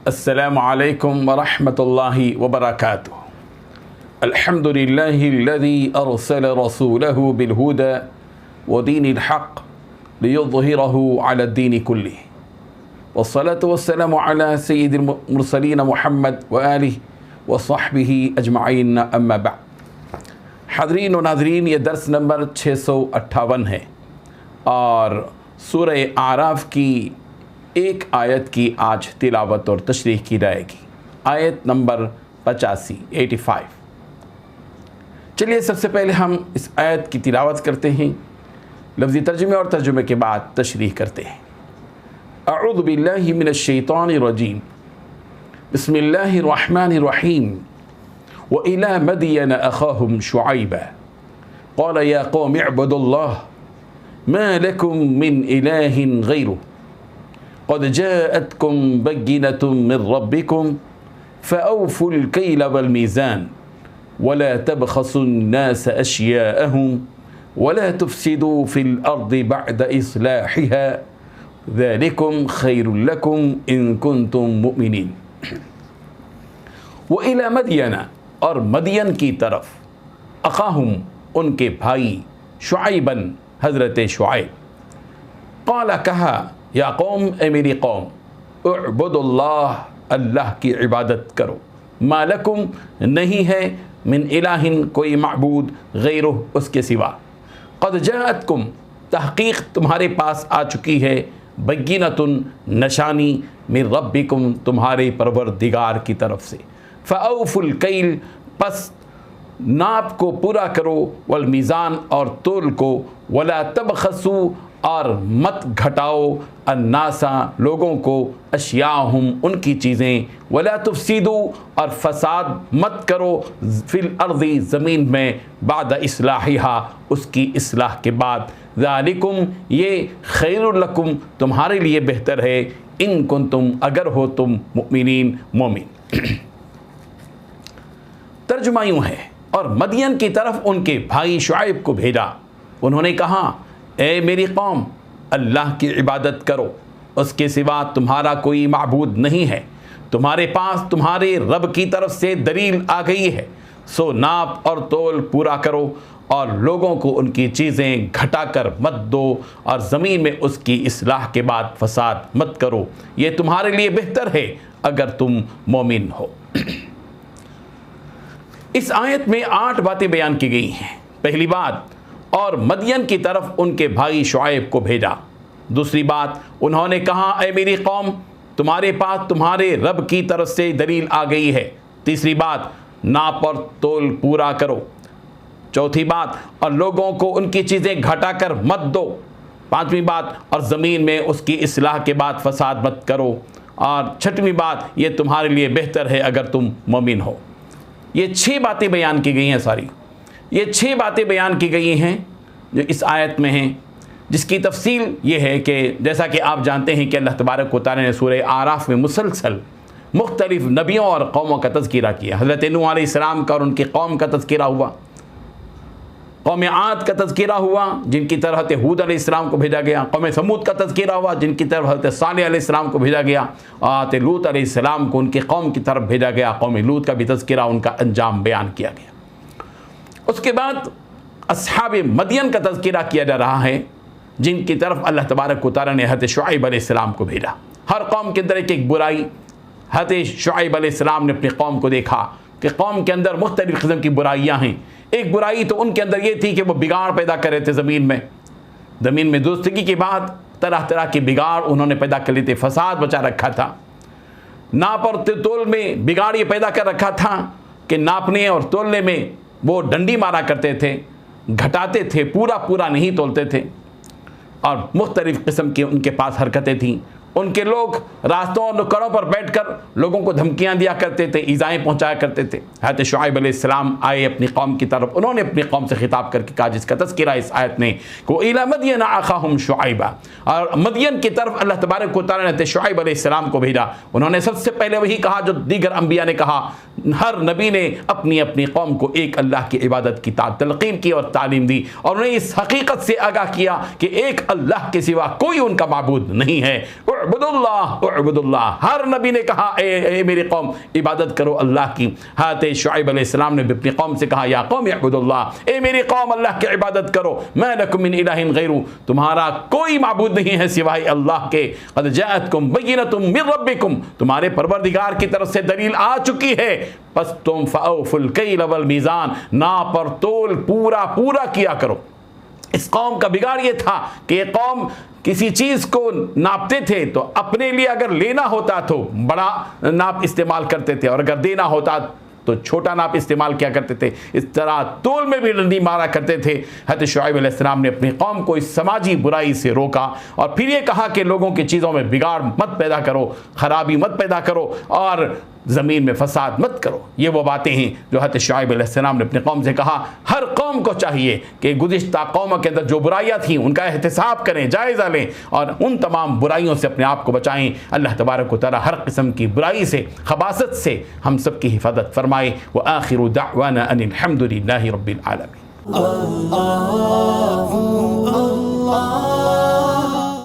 السلام عليكم ورحمة الله وبركاته. الحمد لله الذي أرسل رسوله بالهدى ودين الحق ليظهره على الدين كله، والصلاة والسلام على سيد المرسلين محمد وآله وصحبه أجمعين، أما بعد. حاضرین و ناظرین، یہ درس نمبر 658 ہے اور سورہ اعراف کی ایک آیت کی آج تلاوت اور تشریح کی جائے گی، آیت نمبر 85۔ چلیے سب سے پہلے ہم اس آیت کی تلاوت کرتے ہیں، لفظی ترجمے اور ترجمے کے بعد تشریح کرتے ہیں۔ اعوذ باللہ من الشیطان الرجیم، بسم اللہ الرحمن الرحیم۔ وإلى مدين أخاهم شعيبا قال يا قوم اعبدوا الله ما لكم من إله غيره قد جاءتكم بينة من ربكم فأوفوا الكيل والميزان ولا تبخسوا الناس أشياءهم ولا تفسدوا في الأرض بعد إصلاحها ذلكم خير لكم إن كنتم مؤمنين۔ وإلى مدين، اور مدین کی طرف، اخاہم ان کے بھائی، شعیباً حضرت شعیب، قال کہا، یا قوم اے میری قوم، اعبدوا اللہ اللہ کی عبادت کرو، ما لکم نہیں ہے، من الہ کوئی معبود، غیرہ اس کے سوا، قد جاءتکم تحقیق تمہارے پاس آ چکی ہے، بینۃ نشانی، من ربکم تمہارے پروردگار کی طرف سے، فَأَوْفُوا الْكَيْلَ پس ناپ کو پورا کرو، والمیزان اور تول کو، وَلَا تَبْخَسُوا اور مت گھٹاؤ، النَّاسَ لوگوں کو، اشیاءہم ان کی چیزیں، وَلَا تُفْسِدُوا اور فساد مت کرو، فِي الْأَرْضِ زمین میں، بعد اصلاحها اس کی اصلاح کے بعد، ذَلِكُمْ یہ خیر لکم تمہارے لیے بہتر ہے، ان کنتم اگر ہو تم مؤمنین مومن۔ ترجمہ یوں ہے، اور مدین کی طرف ان کے بھائی شعیب کو بھیجا، انہوں نے کہا، اے میری قوم، اللہ کی عبادت کرو، اس کے سوا تمہارا کوئی معبود نہیں ہے، تمہارے پاس تمہارے رب کی طرف سے دلیل آ گئی ہے، سو ناپ اور تول پورا کرو، اور لوگوں کو ان کی چیزیں گھٹا کر مت دو، اور زمین میں اس کی اصلاح کے بعد فساد مت کرو، یہ تمہارے لیے بہتر ہے اگر تم مومن ہو۔ اس آیت میں 8 باتیں بیان کی گئی ہیں۔ پہلی بات، اور مدین کی طرف ان کے بھائی شعیب کو بھیجا۔ دوسری بات، انہوں نے کہا، اے میری قوم، تمہارے پاس تمہارے رب کی طرف سے دلیل آ گئی ہے۔ تیسری بات، ناپ اور تول پورا کرو۔ چوتھی بات، اور لوگوں کو ان کی چیزیں گھٹا کر مت دو۔ پانچویں بات، اور زمین میں اس کی اصلاح کے بعد فساد مت کرو۔ اور چھٹویں بات، یہ تمہارے لیے بہتر ہے اگر تم مومن ہو۔ یہ 6 باتیں بیان کی گئی ہیں، یہ 6 باتیں بیان کی گئی ہیں جو اس آیت میں ہیں، جس کی تفصیل یہ ہے کہ جیسا کہ آپ جانتے ہیں کہ اللہ تبارک و تعالی نے سورہ اعراف میں مسلسل مختلف نبیوں اور قوموں کا تذکرہ کیا۔ حضرت نوح علیہ السلام کا اور ان کی قوم کا تذکرہ ہوا، قوم عاد کا تذکرہ ہوا جن کی طرف حضرت ہود علیہ السلام کو بھیجا گیا، قوم سمود کا تذکرہ ہوا جن کی طرف حضرت صالح علیہ السلام کو بھیجا گیا، اور حضرت لوط علیہ السلام کو ان کی قوم کی طرف بھیجا گیا، قوم لوط کا بھی تذکرہ، ان کا انجام بیان کیا گیا۔ اس کے بعد اصحاب مدین کا تذکرہ کیا جا رہا ہے جن کی طرف اللہ تبارک و تعالی نے حضرت شعیب علیہ السلام کو بھیجا۔ ہر قوم کے اندر ایک برائی، حضرت شعیب علیہ السلام نے اپنی قوم کو دیکھا کہ قوم کے اندر مختلف قسم کی برائیاں ہیں۔ ایک برائی تو ان کے اندر یہ تھی کہ وہ بگاڑ پیدا کر رہے تھے زمین میں درستگی کے بعد طرح طرح کے بگاڑ انہوں نے پیدا کر لیے تھے، فساد بچا رکھا تھا۔ ناپ اور تول میں بگاڑ یہ پیدا کر رکھا تھا کہ ناپنے اور تولنے میں وہ ڈنڈی مارا کرتے تھے، گھٹاتے تھے، پورا نہیں تولتے تھے، اور مختلف قسم کی ان کے پاس حرکتیں تھیں، ان کے لوگ راستوں اور نکڑوں پر بیٹھ کر لوگوں کو دھمکیاں دیا کرتے تھے، ایذائیں پہنچایا کرتے تھے۔ حضرت شعیب علیہ السلام آئے اپنی قوم کی طرف، انہوں نے اپنی قوم سے خطاب کر کے کہا، جس کا تذکرہ اس آیت نے، کہ اِلَىٰ مَدْيَنَ أَخَاهُمْ شُعَيْبًا، اور مدین کی طرف اللہ تبارک و تعالیٰ نے حضرت شعیب علیہ السلام کو بھیجا۔ انہوں نے سب سے پہلے وہی کہا جو دیگر انبیاء نے کہا۔ ہر نبی نے اپنی اپنی قوم کو ایک اللہ کی عبادت کی تلقین کی اور تعلیم دی، اور انہیں اس حقیقت سے آگاہ کیا کہ ایک اللہ کے سوا کوئی ان کا معبود نہیں ہے۔ اعبدوا اللہ اعبدوا اللہ، ہر نبی نے کہا اے میری قوم عبادت کرو اللہ کی۔ حضرت شعیب علیہ السلام نے بھی اپنی قوم سے کہا، یا قوم اعبدوا اللہ، اے میری قوم اللہ کی عبادت کرو، ما لکم من الہ غیرہ، تمہارا کوئی معبود نہیں ہے سوائے اللہ کے۔ قد جاءتکم بینۃ من ربکم، تمہارے پروردگار کی طرف سے دلیل آ چکی ہے، پس تم فاوفوا الکیل والمیزان، ناپ اور تول پورا پورا کیا کرو۔ اس قوم کا بگاڑ یہ تھا کہ یہ قوم کسی چیز کو ناپتے تھے تو اپنے لیے اگر لینا ہوتا تو بڑا ناپ استعمال کرتے تھے، اور اگر دینا ہوتا تو چھوٹا ناپ استعمال کیا کرتے تھے۔ اس طرح تول میں بھی ڈنڈی مارا کرتے تھے۔ حضرت شعیب علیہ السلام نے اپنی قوم کو اس سماجی برائی سے روکا، اور پھر یہ کہا کہ لوگوں کی چیزوں میں بگاڑ مت پیدا کرو، خرابی مت پیدا کرو، اور زمین میں فساد مت کرو۔ یہ وہ باتیں ہیں جو حضرت شعیب علیہ السلام نے اپنی قوم سے کہا۔ ہر قوم کو چاہیے کہ گزشتہ قوموں کے اندر جو برائیاں تھیں ان کا احتساب کریں، جائزہ لیں، اور ان تمام برائیوں سے اپنے آپ کو بچائیں۔ اللہ تبارک و تعالی ہر قسم کی برائی سے، خباثت سے ہم سب کی حفاظت فرمائے۔ وآخر دعوانا ان الحمد للہ رب العالمین۔